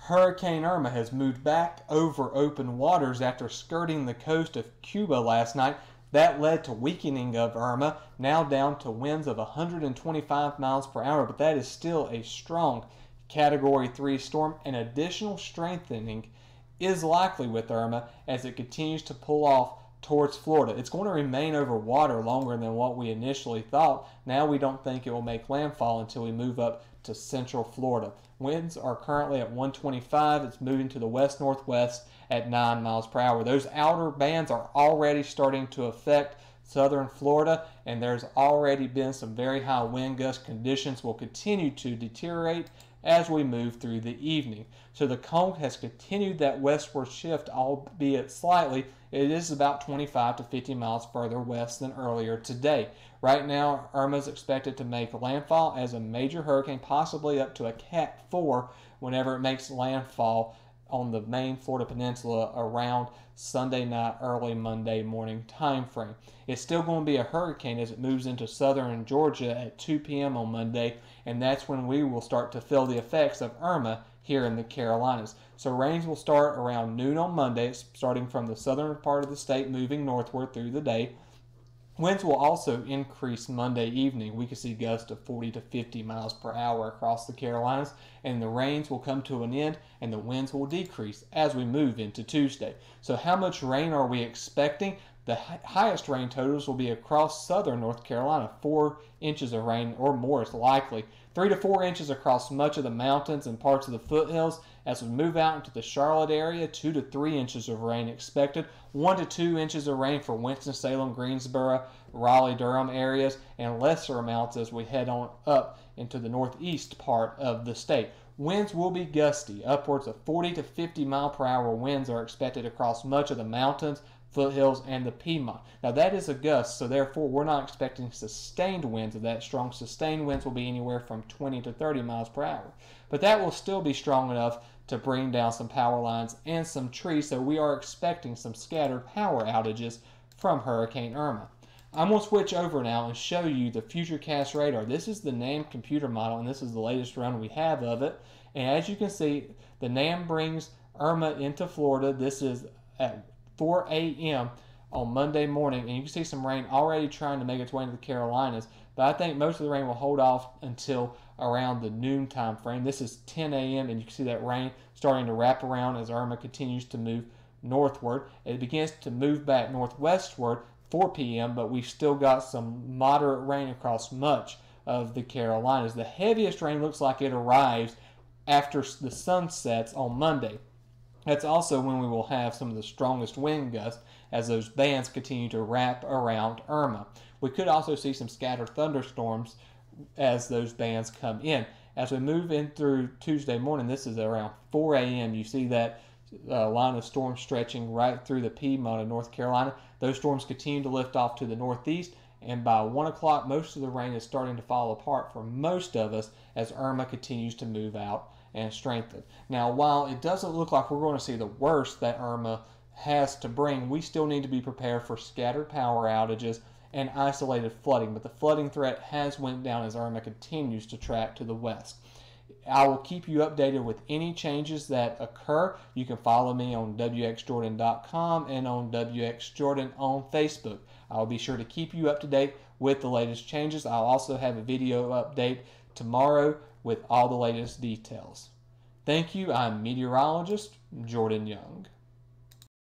Hurricane Irma has moved back over open waters after skirting the coast of Cuba last night. That led to weakening of Irma, now down to winds of 125 miles per hour, but that is still a strong Category 3 storm, and additional strengthening is likely with Irma as it continues to pull off towards Florida. It's going to remain over water longer than what we initially thought. Now we don't think it will make landfall until we move up to central Florida. Winds are currently at 125. It's moving to the west-northwest at 9 miles per hour. Those outer bands are already starting to affect southern Florida, and there's already been some very high wind gust conditions will continue to deteriorate as we move through the evening. So the cone has continued that westward shift, albeit slightly. It is about 25 to 50 miles further west than earlier today. Right now, Irma is expected to make landfall as a major hurricane, possibly up to a Cat 4 whenever it makes landfall on the main Florida peninsula around Sunday night, early Monday morning time frame. It's still going to be a hurricane as it moves into southern Georgia at 2 p.m. on Monday, and that's when we will start to feel the effects of Irma here in the Carolinas. So rains will start around noon on Monday, starting from the southern part of the state, moving northward through the day. Winds will also increase Monday evening. We could see gusts of 40 to 50 miles per hour across the Carolinas, and the rains will come to an end and the winds will decrease as we move into Tuesday. So how much rain are we expecting? The highest rain totals will be across southern North Carolina. 4 inches of rain or more is likely. 3 to 4 inches across much of the mountains and parts of the foothills. As we move out into the Charlotte area, 2 to 3 inches of rain expected. 1 to 2 inches of rain for Winston-Salem, Greensboro, Raleigh-Durham areas, and lesser amounts as we head on up into the northeast part of the state. Winds will be gusty. Upwards of 40 to 50 mile per hour winds are expected across much of the mountains, foothills, and the Piedmont. Now that is a gust, so therefore we're not expecting sustained winds of that strong. Sustained winds will be anywhere from 20 to 30 miles per hour. But that will still be strong enough to bring down some power lines and some trees, so we are expecting some scattered power outages from Hurricane Irma. I'm going to switch over now and show you the Futurecast radar. This is the NAM computer model, and this is the latest run we have of it. And as you can see, the NAM brings Irma into Florida. This is at 4 a.m. on Monday morning, and you can see some rain already trying to make its way into the Carolinas, but I think most of the rain will hold off until around the noon time frame. This is 10 a.m. and you can see that rain starting to wrap around as Irma continues to move northward. It begins to move back northwestward 4 p.m., but we've still got some moderate rain across much of the Carolinas. The heaviest rain looks like it arrives after the sun sets on Monday. That's also when we will have some of the strongest wind gusts as those bands continue to wrap around Irma. We could also see some scattered thunderstorms as those bands come in. As we move in through Tuesday morning, this is around 4 a.m. You see that line of storms stretching right through the Piedmont of North Carolina. Those storms continue to lift off to the northeast, and by 1 o'clock, most of the rain is starting to fall apart for most of us as Irma continues to move out and strengthen. Now, while it doesn't look like we're going to see the worst that Irma has to bring, we still need to be prepared for scattered power outages and isolated flooding, but the flooding threat has went down as Irma continues to track to the west. I will keep you updated with any changes that occur. You can follow me on wxjordan.com and on wxjordan on Facebook. I'll be sure to keep you up to date with the latest changes. I'll also have a video update tomorrow with all the latest details. Thank you. I'm meteorologist Jordan Young.